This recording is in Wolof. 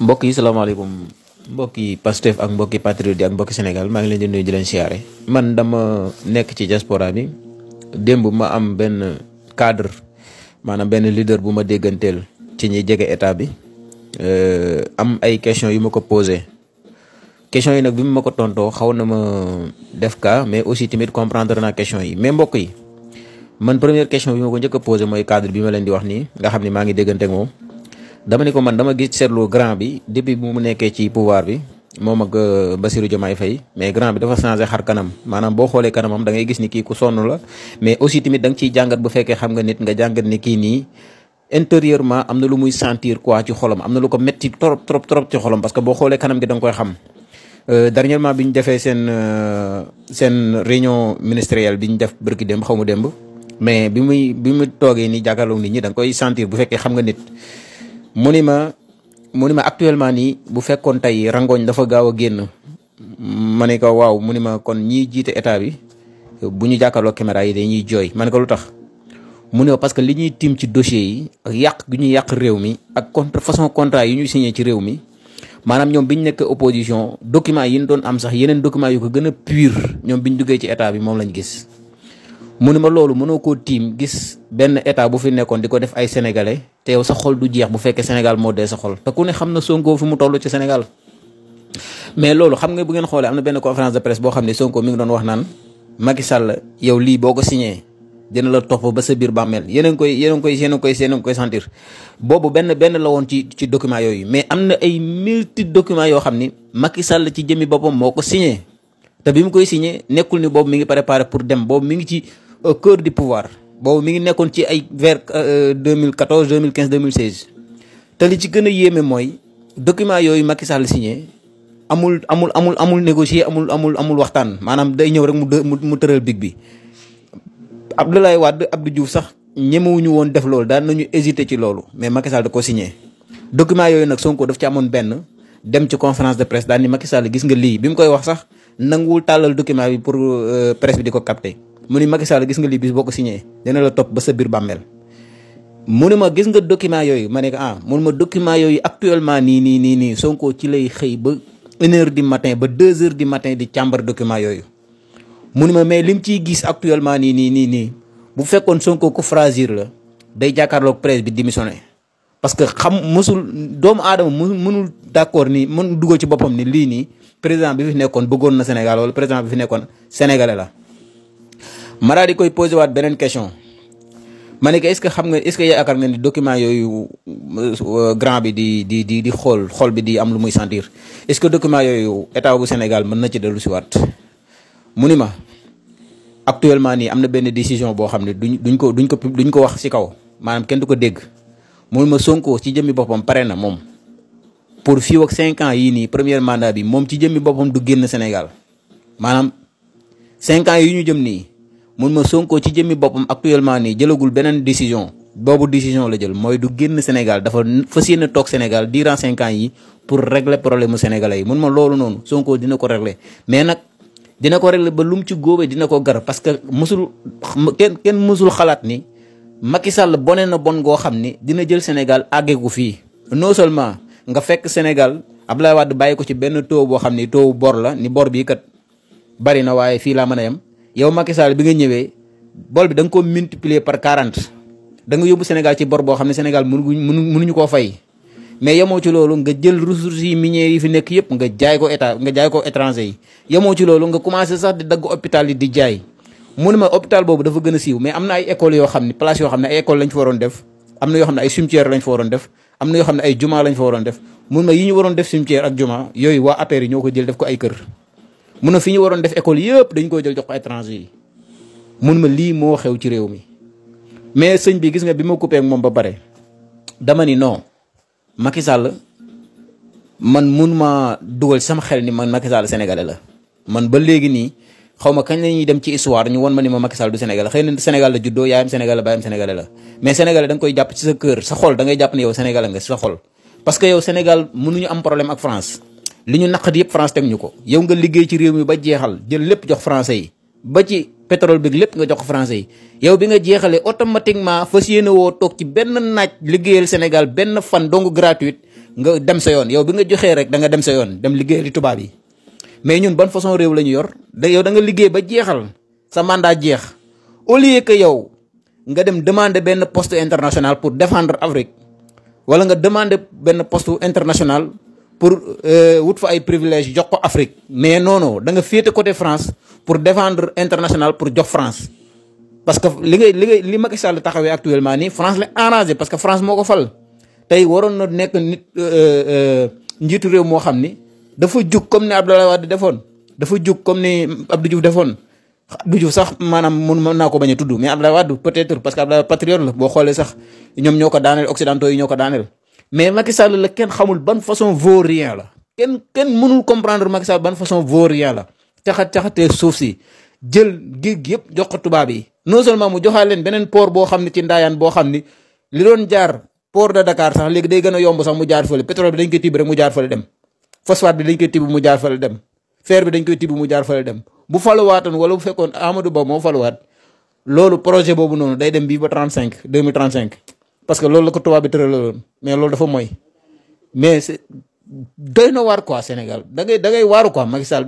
mbokk yi salaamaaleykum mbokki Pastef ak mbokki patriote ak mbokki Sénégal maa ngi leen di nuyu di leen siyaare. man dama nekk ci diaspora bi démb ma am benn cadre maanaam benn leader bu ma dégganteel ci ñi jege état bi am ay questions yu ma ko posé questions yi nag bi mu ma ko tontoo xaw na ma def cas mais aussi tamit comprendre naa questions yi mais mbokk yi man première question bi ma ko njëkk a posé mooy cadre bi ma leen di wax nii nga xam ne maa ngi déggante ak moom. dama ne ko man dama gis seetlu grand bi depuis bu mu nekkee ci pouvoir bi moom ak Bassirou Diomaye Faye mais grand bi dafa changé xar kanam maanaam boo xoolee kanamam da ngay gis ni kii ku sonn la mais aussi tamit da nga ciy jàngat bu fekkee xam nga nit nga jàngat ni kii nii intérieurement am na lu muy sentir quoi ci xolam am na lu ko metti trop ci xolam parce que boo xoolee kanam gi da nga koy xam. dernièrement bi ñu defee seen réunion ministérielle bi ñu def bërki démb xaw ma démb mais bi mu toogee ni jàkkaarloog nit ñi da nga koy sentir bu fekkee xam nga nit. mu ni ma actuellement nii bu fekkoon tey rangoñ dafa gaaw a génn ma ne ko waaw mu ni ma kon ñiy jiite état bi bu ñu jàkkaarloo caméra yi dañuy jooy ma ne ko lu tax mu ne parce que li ñuy tim ci dossiers yi ak yàq gi ñuy yàq réew mi ak façon contrat yi ñuy signé ci réew mi maanaam ñoom bi ñu nekk opposition documents yi ñu doon am sax yeneen documents yu ko gën a pur ñoom bi ñu duggee ci état bi moom lañ gis. mu ne ma loolu mënoo koo tiim gis benn état bu fi nekkoon di ko def ay sénégalais te yow sa xol du jeex bu fekkee Sénégal moo dee sa xol te ku ne xam na Sonko fi mu toll ci Sénégal. mais loolu xam nga bu ngeen xoolee am na benn conférence de presse boo xam ne Sonko mi ngi doon wax naan Macky Sall yow lii boo ko signé dina la topp ba sa biir bàmmeel yéen a ngi koy sentir. boobu benn la woon ci documents yooyu mais am na ay multi documents yoo xam ni Macky Sall ci jëmmi boppam moo ko signé te bi mu koy signé nekkul ni boobu mi ngi préparé pour dem boobu mi ngi ci. au cœur du pouvoir boobu mi ngi nekkoon ci ay vers 2014 2015 2016 te li ci gën a yéeme mooy document yooyu Macky Sall signé amul négocier amul waxtaan maanaam day ñëw rek mu tëral big bi. Abdoulaye Wade Abdou Diouf sax ñemewuñu woon def loolu daan nañu hésité ci loolu mais Macky Sall da ko signé. document yooyu nag Sonko daf ci amoon benn dem ci conférence de presse daan ni Macky Sall gis nga lii bi mu koy wax sax nanguwul tàllal document bi pour presse bi di ko capter. mu ni Macky Sall gis nga lii bis boo ko signé dina la topp ba sa biir bàmmeel mu ne ma gis nga document yooyu ma ne ko mu ne ma document yooyu actuellement nii Sonko ci lay xëy ba 1h du matin ba 2h du matin di càmbar document yooyu. mu ne ma mais lim ciy gis actuellement nii bu fekkoon Sonko ko fragile la day jàkkaarloog presse bi démissionné parce que doomu aadama mënul d'accord ni mën dugal ci boppam ni lii nii président bi fi nekkoon bëggoon na Sénégal wala président bi fi nekkoon sénégalais la. ma daal di koy posé waat beneen question ma ne ko est-ce que yaakaar nga ni document yooyu grand bi di xool bi di am lu muy sentir est-ce que document yooyu état bu Sénégal mën na ci dellu si waat mu ni ma actuellement nii am na benn décision boo xam ne duñ ko wax ci kaw maanaam kenn du ko dégg mu ni ma Sonko ci jëmmi boppam pare na moom pour fii ak 5 ans yii nii premier mandat bi moom ci jëmmi boppam du génn Sénégal maanaam 5 ans yi ñu jëm nii. mun ma Sonko ci jëmmi boppam actuellement nii jëlagul beneen décision boobu décision la jël mooy du génn Sénégal dafa fas yéene toog Sénégal durant 5 ans yi pour régler problème mu sénégalais yi mun ma loolu noonu Sonko dina ko régler mais nag dina ko régler ba lu mu ci góobee dina ko gar parce que kenn mësul xalaat ni Macky Sall bone na bon goo xam ni dina jël Sénégal àggeeku fii non seulement nga fekk Sénégal Abdoulaye Wade bàyyi ko ci benn taux boo xam ni taux bor la ni bor bii kat bari na waaye fii laa mën a yem. yow Macky Sall bi nga ñëwee bor bi da nga ko multiplier par 40 da nga yóbbu Sénégal ci bor boo xam ne Sénégal mënuñu koo fay mais yemoo ci loolu nga jël ressources yi minières yi fi nekk yëpp nga jaay ko étranger yi yemoo ci loolu nga commencé sax di dagg hôpital yi di jaay mu ne ma hôpital boobu dafa gën a siiw mais am na ay écoles yoo xam ne place yoo xam ne ay écoles lañ fa waroon def am na yoo xam ne ay cimetière lañ fa waroon def am na yoo xam ne ay juma lañ fa waroon def mun ma yi ñu waroon def cimetière ak juma yooyu waa APR yi ñoo ko jël def ko ay kër mun na fi ñu waroon def école yëpp dañ koy jël jox ko étranger yi mun ma lii moo xew ci réew mi mais sëñ bi gis nga bi ma coupé ak moom ba pare dama ni non Macky Sall man mun ma dugal sama xel ni man Macky Sall sénégalais la man ba léegi nii xaw ma kañ la ñuy dem ci histoire ñu won ma ni ma Macky Sall du sénégalais xëy na Sénégal la juddoo yaayam sénégalais la baayam sénégalais la mais sénégalais da nga koy jàpp ci sa kër sa xol da ngay jàpp ne yow sénégalais nga sa xol parce que yow Sénégal mënuñu am problème ak France li ñu naqat yëpp France teg ñu ko yow nga liggéey ci réew mi ba jeexal jël lépp jox français yi ba ci pétrole bi lépp nga jox ko français yi yow bi nga jeexalee automatiquement fas yéene woo toog ci benn naaj liggéeyal Sénégal benn fan dong gratuite nga dem sa yoon yow bi nga joxee rek da nga dem sa yoon dem liggéey di tubaab yi mais ñun ban façon réew la ñu yor yow da nga liggéey ba jeexal sa mandat jeex au lieu que yow nga dem demander benn poste international pour défendre Afrique wala nga demander benn poste international pour wut fa ay privilèges jox ko Afrique mais non da nga féete côté France pour défendre international pour jox France. parce que li Macky Sall taxawee actuellement nii France la arrangé parce que France moo ko fal tey waroon na nekk nit njiitu réew moo xam ni dafa jug comme ni Abdoulaye Wade defoon dafa jug comme ni Abdou Diouf defoon. Abdou Diouf sax maanaam mën naa ko bañ a tudd mais Abdoulaye Wade peut-être parce que Abdoulaye patriote la boo xoolee sax ñoom ñoo ko daaneel occidentaux yi ñoo ko daaneel mais Macky Sall la kenn xamul ban façon vaurien la kenn mënul comprendre Macky Sall ban façon vaurien la caxatee suuf si jël géej gi yëpp jox ko tubaab yi non seulement mu joxaal leen beneen port boo xam ne ci ndaayaan boo xam ni li doon jaar port de Dakar sax léegi day gën a yomb sax mu jaar fële pétrole bi dañ koy tibb rek mu jaar fële dem phosphate bi dañ koy tibb mu jaar fële dem fer bi dañ koy tibb mu jaar fële dem bu faluwaatoon wala bu fekkoon Amadou Ba moo faluwaat loolu projet boobu noonu day dem bii ba 2035 parce que loolu la ko tubaab bi tëraloon mais loolu dafa mooy mais c'est doy na waar quoi Sénégal da ngay waaru quoi Macky Sall